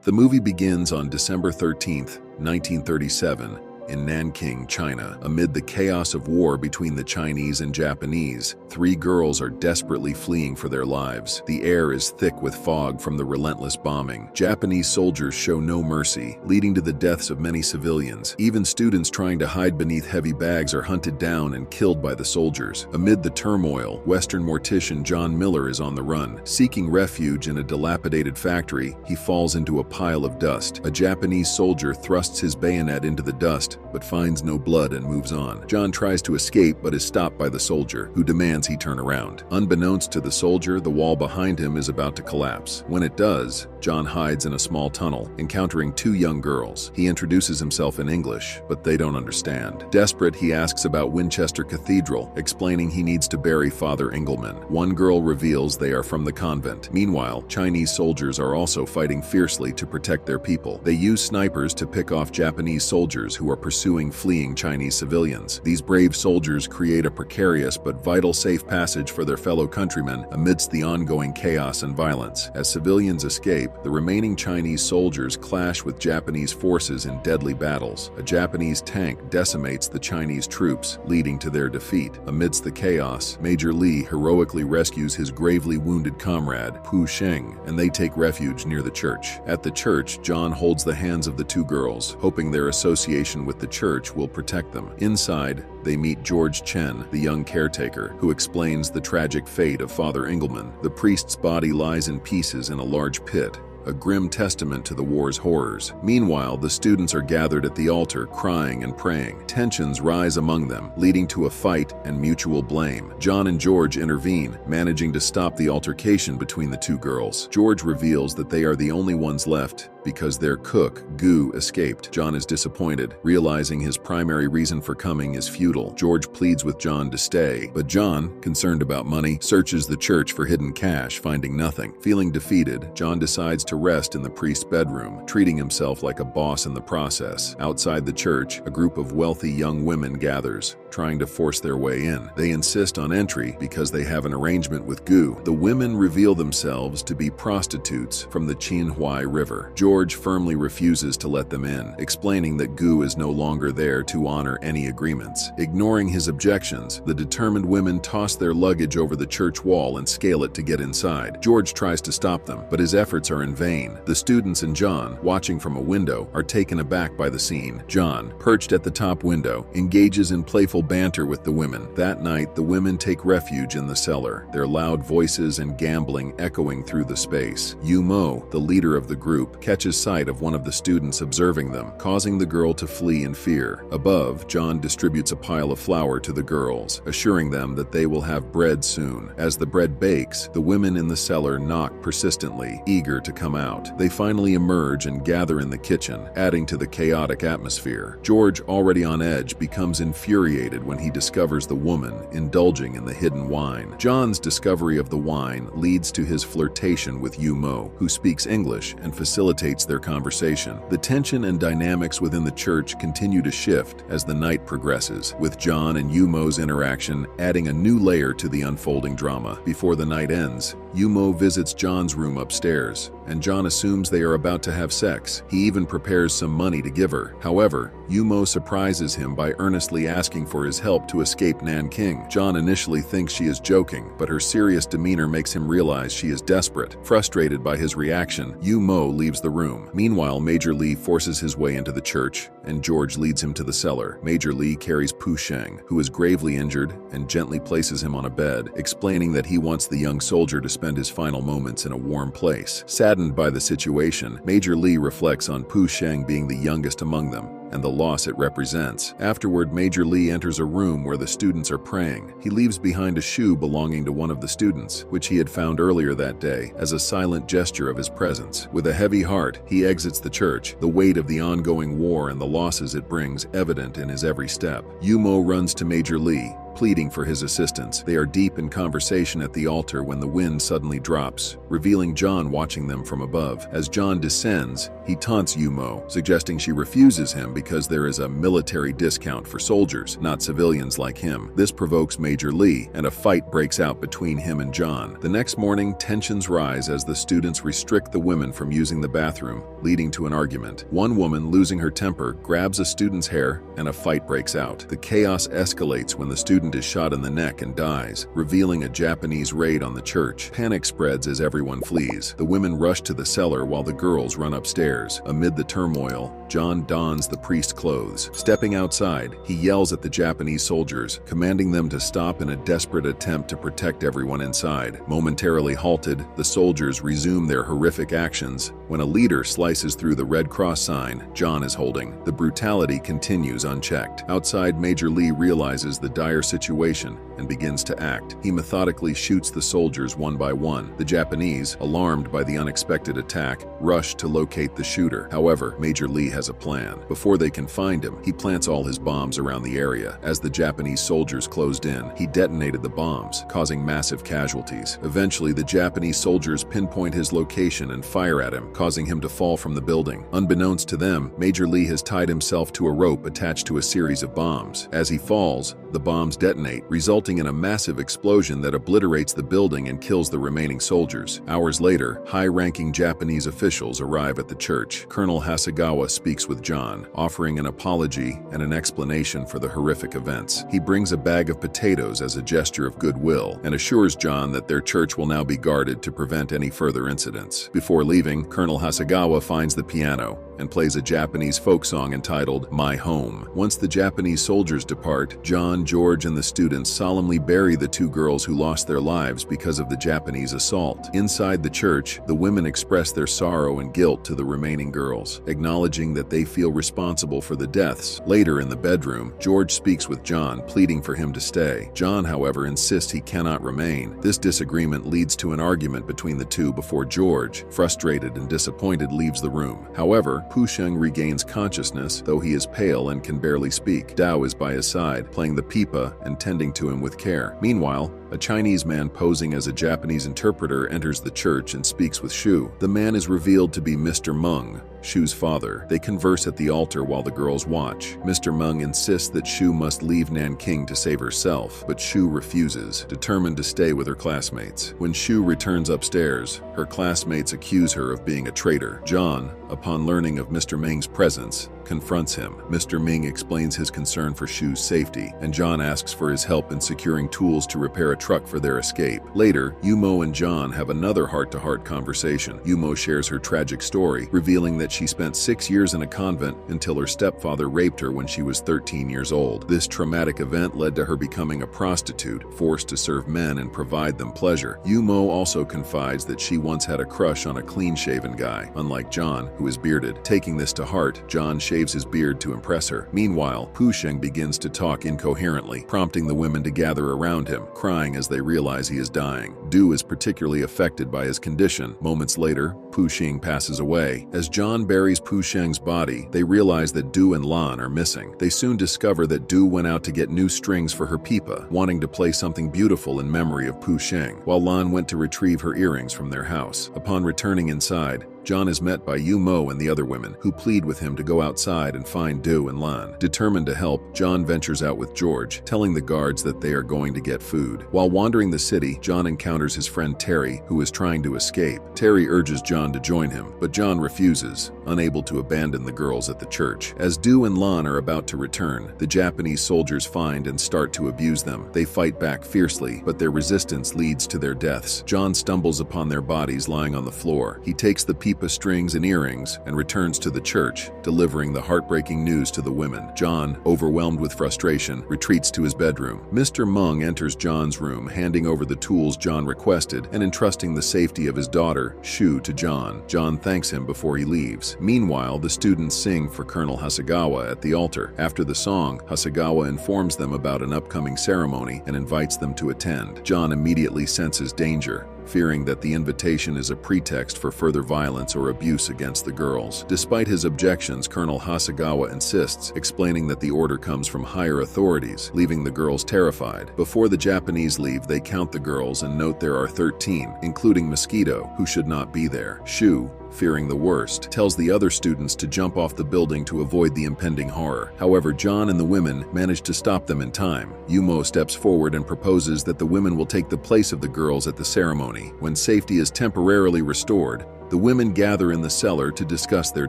The movie begins on December 13th, 1937, in Nanking, China. Amid the chaos of war between the Chinese and Japanese, three girls are desperately fleeing for their lives. The air is thick with fog from the relentless bombing. Japanese soldiers show no mercy, leading to the deaths of many civilians. Even students trying to hide beneath heavy bags are hunted down and killed by the soldiers. Amid the turmoil, Western mortician John Miller is on the run. Seeking refuge in a dilapidated factory, he falls into a pile of dust. A Japanese soldier thrusts his bayonet into the dust, but finds no blood and moves on. John tries to escape but is stopped by the soldier, who demands he turn around. Unbeknownst to the soldier, the wall behind him is about to collapse. When it does, John hides in a small tunnel, encountering two young girls. He introduces himself in English, but they don't understand. Desperate, he asks about Winchester Cathedral, explaining he needs to bury Father Engelman. One girl reveals they are from the convent. Meanwhile, Chinese soldiers are also fighting fiercely to protect their people. They use snipers to pick off Japanese soldiers who are pursuing fleeing Chinese civilians. These brave soldiers create a precarious but vital safe passage for their fellow countrymen amidst the ongoing chaos and violence. As civilians escape, the remaining Chinese soldiers clash with Japanese forces in deadly battles. A Japanese tank decimates the Chinese troops, leading to their defeat. Amidst the chaos, Major Li heroically rescues his gravely wounded comrade, Pu Sheng, and they take refuge near the church. At the church, John holds the hands of the two girls, hoping their association with the church will protect them. Inside, they meet George Chen, the young caretaker, who explains the tragic fate of Father Engelman. The priest's body lies in pieces in a large pit, a grim testament to the war's horrors. Meanwhile, the students are gathered at the altar, crying and praying. Tensions rise among them, leading to a fight and mutual blame. John and George intervene, managing to stop the altercation between the two girls. George reveals that they are the only ones left because their cook, Gu, escaped. John is disappointed, realizing his primary reason for coming is futile. George pleads with John to stay, but John, concerned about money, searches the church for hidden cash, finding nothing. Feeling defeated, John decides to rest in the priest's bedroom, treating himself like a boss in the process. Outside the church, a group of wealthy young women gathers, trying to force their way in. They insist on entry because they have an arrangement with Gu. The women reveal themselves to be prostitutes from the Qinhuai River. George firmly refuses to let them in, explaining that Gu is no longer there to honor any agreements. Ignoring his objections, the determined women toss their luggage over the church wall and scale it to get inside. George tries to stop them, but his efforts are in vain. The students and John, watching from a window, are taken aback by the scene. John, perched at the top window, engages in playful banter with the women. That night, the women take refuge in the cellar, their loud voices and gambling echoing through the space. Yu Mo, the leader of the group, catches sight of one of the students observing them, causing the girl to flee in fear. Above, John distributes a pile of flour to the girls, assuring them that they will have bread soon. As the bread bakes, the women in the cellar knock persistently, eager to come out. They finally emerge and gather in the kitchen, adding to the chaotic atmosphere. George, already on edge, becomes infuriated when he discovers the woman indulging in the hidden wine. John's discovery of the wine leads to his flirtation with Yu Mo, who speaks English and facilitates their conversation. The tension and dynamics within the church continue to shift as the night progresses, with John and Yu Mo's interaction adding a new layer to the unfolding drama. Before the night ends, Yu Mo visits John's room upstairs, and John assumes they are about to have sex. He even prepares some money to give her. However, Yu Mo surprises him by earnestly asking for his help to escape Nanking. John initially thinks she is joking, but her serious demeanor makes him realize she is desperate. Frustrated by his reaction, Yu Mo leaves the room. Meanwhile, Major Li forces his way into the church, and George leads him to the cellar. Major Li carries Pu Sheng, who is gravely injured, and gently places him on a bed, explaining that he wants the young soldier to spend his final moments in a warm place. Saddened by the situation, Major Li reflects on Pu Sheng being the youngest among them, and the loss it represents. Afterward, Major Li enters a room where the students are praying. He leaves behind a shoe belonging to one of the students, which he had found earlier that day, as a silent gesture of his presence. With a heavy heart, he exits the church, the weight of the ongoing war and the losses it brings evident in his every step. Yu Mo runs to Major Li, pleading for his assistance. They are deep in conversation at the altar when the wind suddenly drops, revealing John watching them from above. As John descends, he taunts Yumo, suggesting she refuses him because there is a military discount for soldiers, not civilians like him. This provokes Major Lee, and a fight breaks out between him and John. The next morning, tensions rise as the students restrict the women from using the bathroom, leading to an argument. One woman, losing her temper, grabs a student's hair, and a fight breaks out. The chaos escalates when the student is shot in the neck and dies, revealing a Japanese raid on the church. Panic spreads as everyone flees. The women rush to the cellar while the girls run upstairs. Amid the turmoil, John dons the priest's clothes. Stepping outside, he yells at the Japanese soldiers, commanding them to stop in a desperate attempt to protect everyone inside. Momentarily halted, the soldiers resume their horrific actions when a leader slices through the Red Cross sign John is holding. The brutality continues unchecked. Outside, Major Lee realizes the dire situation and begins to act. He methodically shoots the soldiers one by one. The Japanese, alarmed by the unexpected attack, rush to locate the shooter. However, Major Lee has a plan. Before they can find him, he plants all his bombs around the area. As the Japanese soldiers closed in, he detonated the bombs, causing massive casualties. Eventually, the Japanese soldiers pinpoint his location and fire at him, causing him to fall from the building. Unbeknownst to them, Major Lee has tied himself to a rope attached to a series of bombs. As he falls, the bombs detonate, resulting in a massive explosion that obliterates the building and kills the remaining soldiers. Hours later, high-ranking Japanese officials arrive at the church. Colonel Hasegawa speaks with John, offering an apology and an explanation for the horrific events. He brings a bag of potatoes as a gesture of goodwill and assures John that their church will now be guarded to prevent any further incidents. Before leaving, Colonel Hasegawa finds the piano and plays a Japanese folk song entitled My Home. Once the Japanese soldiers depart, John, George, and the students solemnly bury the two girls who lost their lives because of the Japanese assault. Inside the church, the women express their sorrow and guilt to the remaining girls, acknowledging that they feel responsible for the deaths. Later in the bedroom, George speaks with John, pleading for him to stay. John, however, insists he cannot remain. This disagreement leads to an argument between the two before George, frustrated and disappointed, leaves the room. However, Pu Sheng regains consciousness, though he is pale and can barely speak. Dao is by his side, playing the pipa and tending to him with care. Meanwhile, a Chinese man posing as a Japanese interpreter enters the church and speaks with Shu. The man is revealed to be Mr. Meng, Shu's father. They converse at the altar while the girls watch. Mr. Meng insists that Shu must leave Nanking to save herself, but Shu refuses, determined to stay with her classmates. When Shu returns upstairs, her classmates accuse her of being a traitor. John, upon learning of Mr. Meng's presence, confronts him. Mr. Ming explains his concern for Shu's safety, and John asks for his help in securing tools to repair a truck for their escape. Later, Yumo and John have another heart-to-heart conversation. Yumo shares her tragic story, revealing that she spent 6 years in a convent until her stepfather raped her when she was 13 years old. This traumatic event led to her becoming a prostitute, forced to serve men and provide them pleasure. Yumo also confides that she once had a crush on a clean-shaven guy, unlike John, who is bearded. Taking this to heart, John shaves his beard to impress her. Meanwhile, Pu Sheng begins to talk incoherently, prompting the women to gather around him, crying as they realize he is dying. Du is particularly affected by his condition. Moments later, Pu Sheng passes away. As John buries Pu Sheng's body, they realize that Du and Lan are missing. They soon discover that Du went out to get new strings for her pipa, wanting to play something beautiful in memory of Pu Sheng, while Lan went to retrieve her earrings from their house. Upon returning inside, John is met by Yu Mo and the other women, who plead with him to go outside and find Du and Lan. Determined to help, John ventures out with George, telling the guards that they are going to get food. While wandering the city, John encounters his friend Terry, who is trying to escape. Terry urges John to join him, but John refuses, unable to abandon the girls at the church. As Du and Lan are about to return, the Japanese soldiers find and start to abuse them. They fight back fiercely, but their resistance leads to their deaths. John stumbles upon their bodies lying on the floor. He takes the pipa strings and earrings and returns to the church, delivering the heartbreaking news to the women. John, overwhelmed with frustration, retreats to his bedroom. Mr. Meng enters John's room, handing over the tools John requested and entrusting the safety of his daughter, Shu, to John. John thanks him before he leaves. Meanwhile, the students sing for Colonel Hasegawa at the altar. After the song, Hasegawa informs them about an upcoming ceremony and invites them to attend. John immediately senses danger, fearing that the invitation is a pretext for further violence or abuse against the girls. Despite his objections, Colonel Hasegawa insists, explaining that the order comes from higher authorities, leaving the girls terrified. Before the Japanese leave, they count the girls and note there are 13, including Mosquito, who should not be there. Shu, fearing the worst, tells the other students to jump off the building to avoid the impending horror. However, John and the women manage to stop them in time. Yumo steps forward and proposes that the women will take the place of the girls at the ceremony. When safety is temporarily restored, the women gather in the cellar to discuss their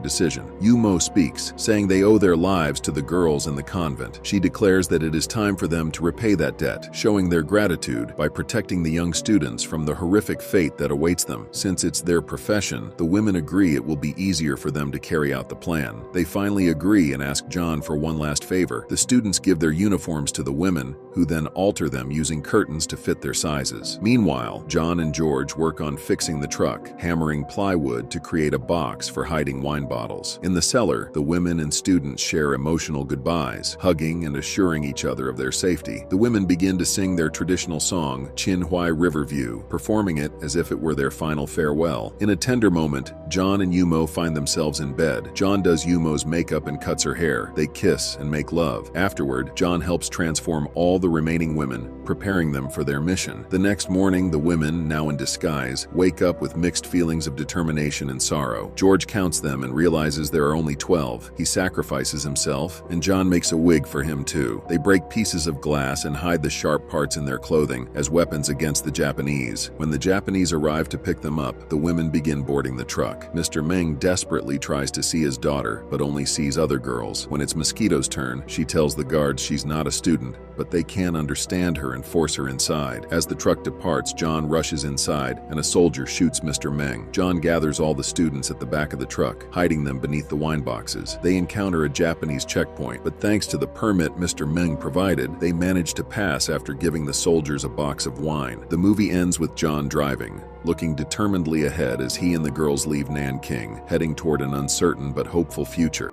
decision. Yumo speaks, saying they owe their lives to the girls in the convent. She declares that it is time for them to repay that debt, showing their gratitude by protecting the young students from the horrific fate that awaits them. Since it's their profession, the women agree it will be easier for them to carry out the plan. They finally agree and ask John for one last favor. The students give their uniforms to the women, who then alter them using curtains to fit their sizes. Meanwhile, John and George work on fixing the truck, hammering plywood to create a box for hiding wine bottles. In the cellar, the women and students share emotional goodbyes, hugging and assuring each other of their safety. The women begin to sing their traditional song, Chinhuai Riverview, performing it as if it were their final farewell. In a tender moment, John and Yumo find themselves in bed. John does Yumo's makeup and cuts her hair. They kiss and make love. Afterward, John helps transform all the remaining women, preparing them for their mission. The next morning, the women, now in disguise, wake up with mixed feelings of determination and sorrow. George counts them and realizes there are only 12. He sacrifices himself, and John makes a wig for him too. They break pieces of glass and hide the sharp parts in their clothing as weapons against the Japanese. When the Japanese arrive to pick them up, the women begin boarding the truck. Mr. Meng desperately tries to see his daughter, but only sees other girls. When it's Mosquito's turn, she tells the guards she's not a student, but they can't understand her and force her inside. As the truck departs, John rushes inside, and a soldier shoots Mr. Meng. John gathers all the students at the back of the truck, hiding them beneath the wine boxes. They encounter a Japanese checkpoint, but thanks to the permit Mr. Meng provided, they manage to pass after giving the soldiers a box of wine. The movie ends with John driving, looking determinedly ahead as he and the girls leave Nanking, heading toward an uncertain but hopeful future.